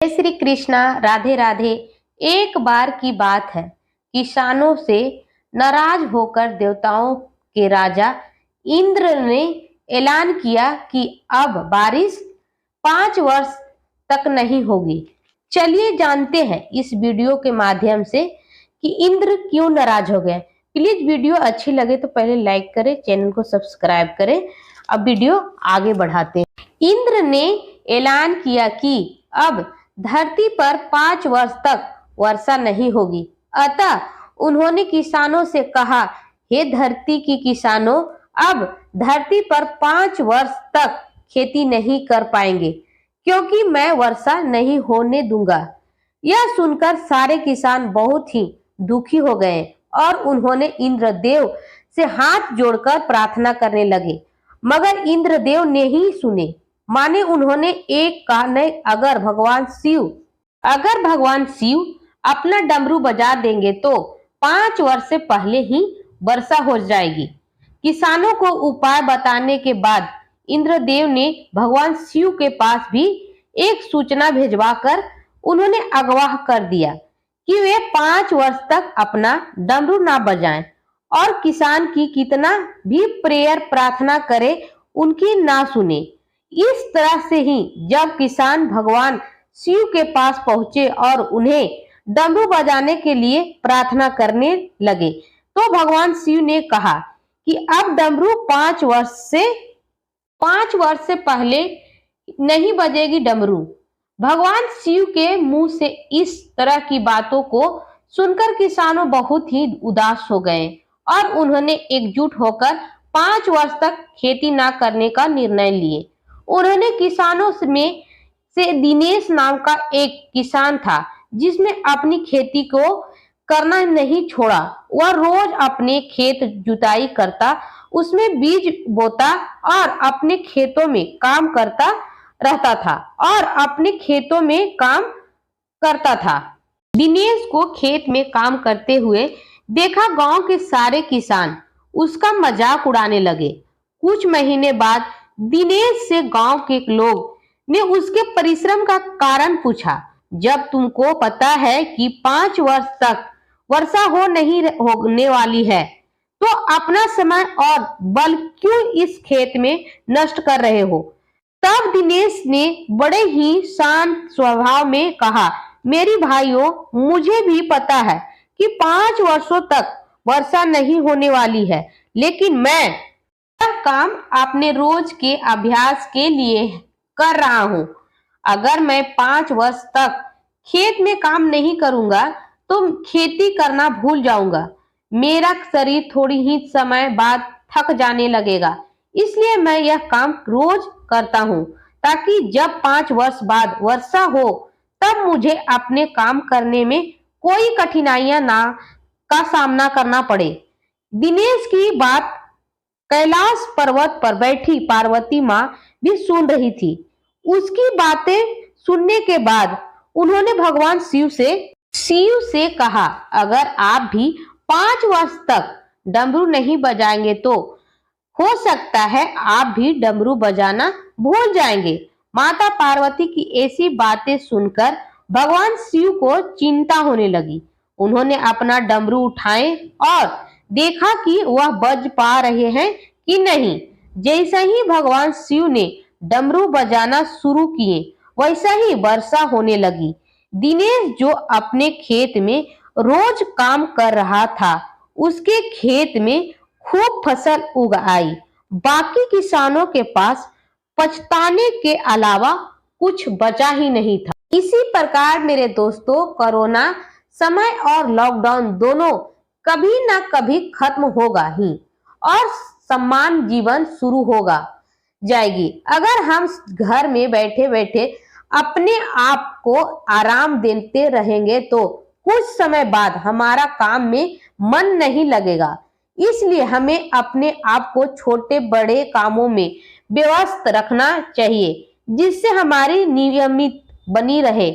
जय श्री कृष्णा, राधे राधे। एक बार की बात है, किसानों से नाराज होकर देवताओं के राजा इंद्र ने ऐलान किया कि अब बारिश 5 वर्ष तक नहीं होगी। चलिए जानते हैं इस वीडियो के माध्यम से कि इंद्र क्यों नाराज हो गए। प्लीज वीडियो अच्छी लगे तो पहले लाइक करें, चैनल को सब्सक्राइब करें। अब वीडियो आगे बढ़ाते हैं। इंद्र ने ऐलान किया कि अब धरती पर 5 वर्ष तक वर्षा नहीं होगी। अतः उन्होंने किसानों से कहा, हे धरती की किसानों, अब धरती पर 5 वर्ष तक खेती नहीं कर पाएंगे क्योंकि मैं वर्षा नहीं होने दूंगा। यह सुनकर सारे किसान बहुत ही दुखी हो गए और उन्होंने इंद्रदेव से हाथ जोड़कर प्रार्थना करने लगे, मगर इंद्रदेव ने ही सुने। माने उन्होंने एक कहा, नहीं, अगर भगवान शिव अपना डमरू बजा देंगे तो 5 वर्ष से पहले ही वर्षा हो जाएगी। किसानों को उपाय बताने के बाद इंद्रदेव ने भगवान शिव के पास भी एक सूचना भेजवाकर उन्होंने अगवा कर दिया कि वे 5 वर्ष तक अपना डमरू ना बजाएं और किसान की कितना भी प्रेयर प्रार्थना करे उनकी ना सुने। इस तरह से ही जब किसान भगवान शिव के पास पहुंचे और उन्हें डमरू बजाने के लिए प्रार्थना करने लगे तो भगवान शिव ने कहा कि अब डमरू 5 वर्ष से पहले नहीं बजेगी डमरू। भगवान शिव के मुंह से इस तरह की बातों को सुनकर किसानों बहुत ही उदास हो गए और उन्होंने एकजुट होकर 5 वर्ष तक खेती ना करने का निर्णय लिए। उन्होंने किसानों में से दिनेश नाम का एक किसान था जिसने अपनी खेती को करना नहीं छोड़ा। वह रोज अपने खेत जुताई करता, उसमें बीज बोता और अपने खेतों में काम करता रहता था। दिनेश को खेत में काम करते हुए देखा गांव के सारे किसान उसका मजाक उड़ाने लगे। कुछ महीने बाद दिनेश से गांव के लोग ने उसके परिश्रम का कारण पूछा। जब तुमको पता है कि 5 वर्ष तक वर्षा नहीं होने वाली है तो अपना समय और बल क्यों इस खेत में नष्ट कर रहे हो? तब दिनेश ने बड़े ही शांत स्वभाव में कहा, मेरी भाइयों, मुझे भी पता है कि 5 वर्षों तक वर्षा नहीं होने वाली है, लेकिन मैं यह काम अपने रोज के अभ्यास के लिए कर रहा हूँ। अगर मैं 5 वर्ष तक खेत में काम नहीं करूंगा तो खेती करना भूल जाऊंगा। मेरा शरीर थोड़ी ही समय बाद थक जाने लगेगा, इसलिए मैं यह काम रोज करता हूँ ताकि जब 5 वर्ष बाद वर्षा हो तब मुझे अपने काम करने में कोई कठिनाइयां का सामना करना पड़े। दिनेश की बात कैलाश पर्वत पर बैठी पार्वती माँ भी सुन रही थी। उसकी बातें सुनने के बाद उन्होंने भगवान शिव से कहा, अगर आप भी 5 वर्ष तक डमरू नहीं बजाएंगे तो हो सकता है आप भी डमरू बजाना भूल जाएंगे। माता पार्वती की ऐसी बातें सुनकर भगवान शिव को चिंता होने लगी। उन्होंने अपना डमरू उठाए और देखा कि वह बज पा रहे हैं कि नहीं। जैसे ही भगवान शिव ने डमरू बजाना शुरू किए वैसा ही वर्षा होने लगी। दिनेश जो अपने खेत में रोज काम कर रहा था, उसके खेत में खूब फसल उग आई। बाकी किसानों के पास पछताने के अलावा कुछ बचा ही नहीं था। इसी प्रकार मेरे दोस्तों, कोरोना समय और लॉकडाउन दोनों कभी ना कभी खत्म होगा ही और समान जीवन शुरू होगा जाएगी। अगर हम घर में बैठे बैठे अपने आप को आराम देते रहेंगे तो कुछ समय बाद हमारा काम में मन नहीं लगेगा। इसलिए हमें अपने आप को छोटे बड़े कामों में व्यस्त रखना चाहिए जिससे हमारी नियमित बनी रहे।